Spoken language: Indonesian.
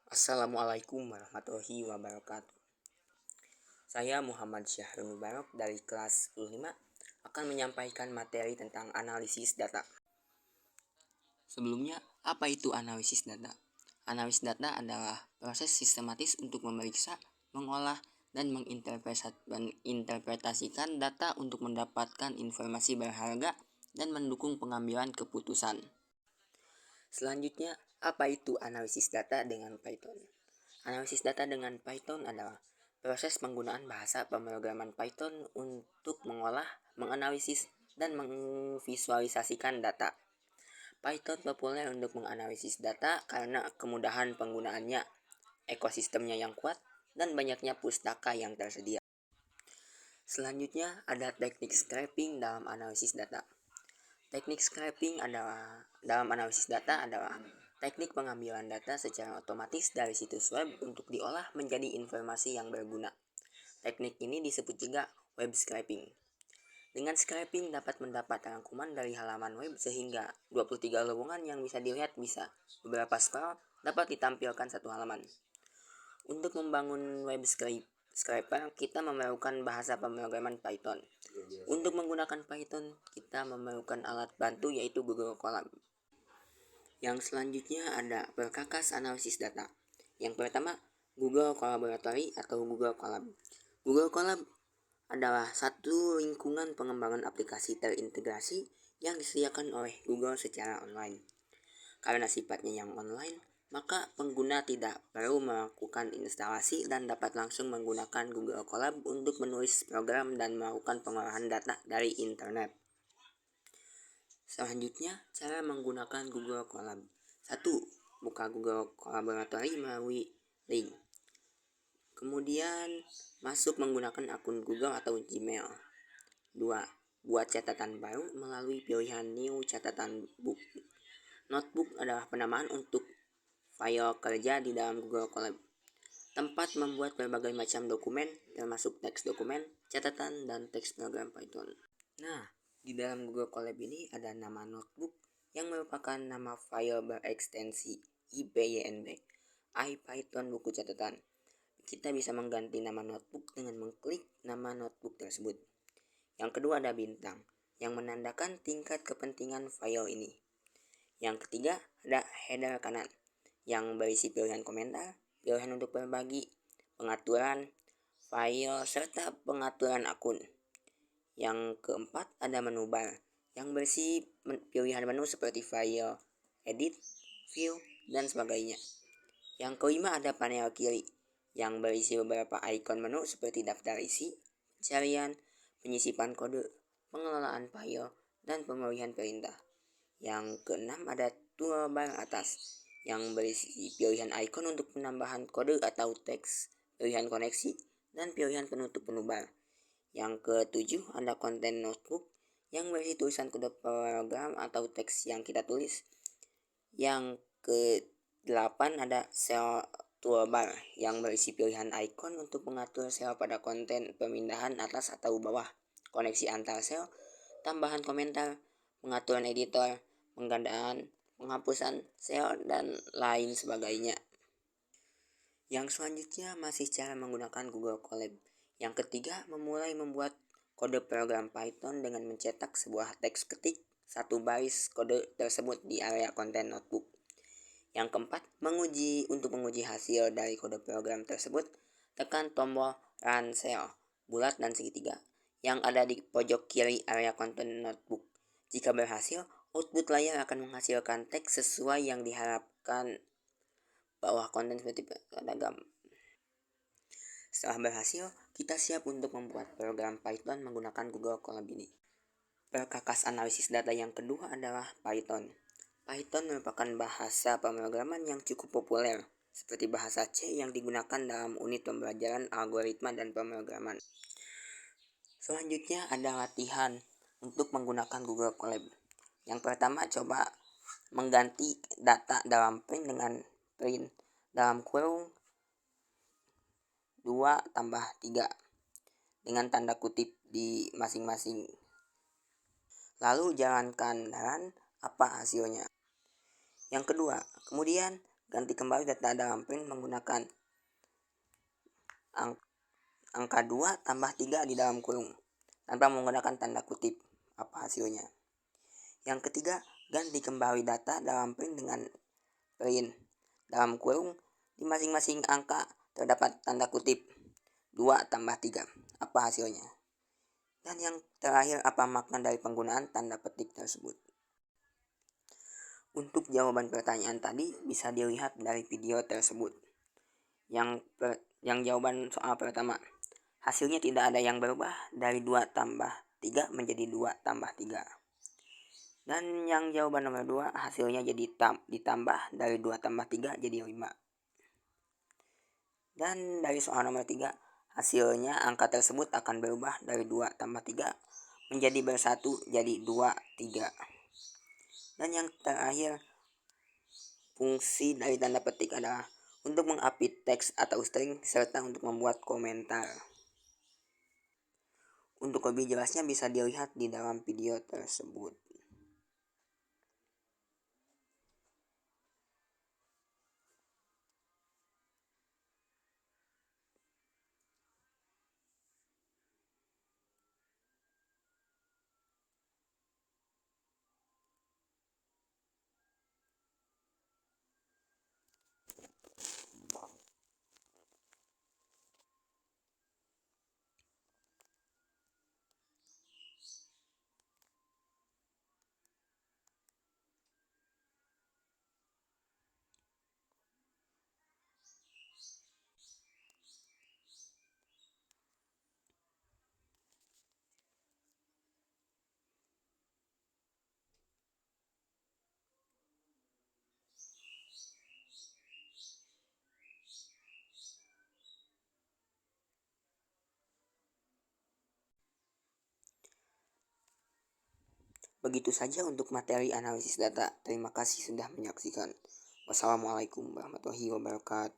Assalamualaikum warahmatullahi wabarakatuh. Saya Muhammad Syahrul Mubarak dari kelas 15 akan menyampaikan materi tentang analisis data. Sebelumnya, apa itu analisis data? Analisis data adalah proses sistematis untuk memeriksa, mengolah, dan menginterpretasikan data untuk mendapatkan informasi berharga dan mendukung pengambilan keputusan. Selanjutnya, apa itu analisis data dengan Python? Analisis data dengan Python adalah proses penggunaan bahasa pemrograman Python untuk mengolah, menganalisis, dan memvisualisasikan data. Python populer untuk menganalisis data karena kemudahan penggunaannya, ekosistemnya yang kuat, dan banyaknya pustaka yang tersedia. Selanjutnya, ada teknik scraping dalam analisis data. Teknik scraping dalam analisis data adalah teknik pengambilan data secara otomatis dari situs web untuk diolah menjadi informasi yang berguna. Teknik ini disebut juga web scraping. Dengan scraping dapat mendapat rangkuman dari halaman web sehingga 23 lowongan yang bisa dilihat bisa beberapa scroll dapat ditampilkan satu halaman. Untuk membangun web scraper, kita memerlukan bahasa pemrograman Python. Untuk menggunakan Python, kita memerlukan alat bantu yaitu Google Colab. Yang selanjutnya ada perkakas analisis data. Yang pertama, Google Collaboratory atau Google Colab. Google Colab adalah satu lingkungan pengembangan aplikasi terintegrasi yang disediakan oleh Google secara online. Karena sifatnya yang online, maka pengguna tidak perlu melakukan instalasi dan dapat langsung menggunakan Google Colab untuk menulis program dan melakukan pengolahan data dari internet. Selanjutnya, cara menggunakan Google Colab. 1. Buka Google Collaboratory melalui link. Kemudian, masuk menggunakan akun Google atau Gmail. 2. Buat catatan baru melalui pilihan New Catatan Book. Notebook adalah penamaan untuk file kerja di dalam Google Colab. Tempat membuat berbagai macam dokumen, termasuk teks dokumen, catatan, dan teks program Python. Nah, di dalam Google Colab ini ada nama notebook yang merupakan nama file berekstensi IPYNB, IPython buku catatan. Kita bisa mengganti nama notebook dengan mengklik nama notebook tersebut. Yang kedua ada bintang, yang menandakan tingkat kepentingan file ini. Yang ketiga ada header kanan yang berisi pilihan komentar, pilihan untuk berbagi, pengaturan file, serta pengaturan akun. Yang keempat ada menu bar yang berisi pilihan menu seperti file, edit, view, dan sebagainya. Yang kelima ada panel kiri yang berisi beberapa ikon menu seperti daftar isi, pencarian, penyisipan kode, pengelolaan file, dan pemilihan perintah. Yang keenam ada toolbar atas yang berisi pilihan ikon untuk penambahan kode atau teks, pilihan koneksi, dan pilihan penutup menu bar. Yang ketujuh ada konten notebook yang berisi tulisan kode program atau teks yang kita tulis. Yang ke-8 ada cell toolbar yang berisi pilihan ikon untuk mengatur sel pada konten, pemindahan atas atau bawah, koneksi antar sel, tambahan komentar, pengaturan editor, penggandaan, penghapusan sel, dan lain sebagainya. Yang selanjutnya masih cara menggunakan Google Colab. Yang ketiga, memulai membuat kode program Python dengan mencetak sebuah teks ketik satu baris kode tersebut di area konten notebook. Yang keempat, untuk menguji hasil dari kode program tersebut, tekan tombol Run Cell, bulat dan segitiga, yang ada di pojok kiri area konten notebook. Jika berhasil, output layar akan menghasilkan teks sesuai yang diharapkan bawah konten seperti beragam. Setelah berhasil, kita siap untuk membuat program Python menggunakan Google Colab ini. Perkakas analisis data yang kedua adalah Python. Python merupakan bahasa pemrograman yang cukup populer, seperti bahasa C yang digunakan dalam unit pembelajaran algoritma dan pemrograman. Selanjutnya ada latihan untuk menggunakan Google Colab. Yang pertama, coba mengganti data dalam print dengan print dalam kurung 2 tambah 3 dengan tanda kutip di masing-masing. Lalu jalankan run, apa hasilnya. Yang kedua, kemudian Ganti kembali data dalam print menggunakan angka 2 tambah 3 di dalam kurung tanpa menggunakan tanda kutip. Apa hasilnya? Yang ketiga, ganti kembali data dalam print dengan print dalam kurung di masing-masing angka terdapat tanda kutip 2 tambah 3. Apa hasilnya? Dan yang terakhir, apa makna dari penggunaan tanda petik tersebut? Untuk jawaban pertanyaan tadi bisa dilihat dari video tersebut. Yang jawaban soal pertama, hasilnya tidak ada yang berubah dari 2 tambah 3 menjadi 2 tambah 3. Dan yang jawaban nomor 2, hasilnya jadi ditambah dari 2 tambah 3 jadi 5. Dan dari soal nomor 3, hasilnya angka tersebut akan berubah dari 2 tambah 3 menjadi bersatu jadi 2, 3. Dan yang terakhir, fungsi dari tanda petik adalah untuk mengupdate teks atau string serta untuk membuat komentar. Untuk lebih jelasnya bisa dilihat di dalam video tersebut. Begitu saja untuk materi analisis data. Terima kasih sudah menyaksikan. Wassalamualaikum warahmatullahi wabarakatuh.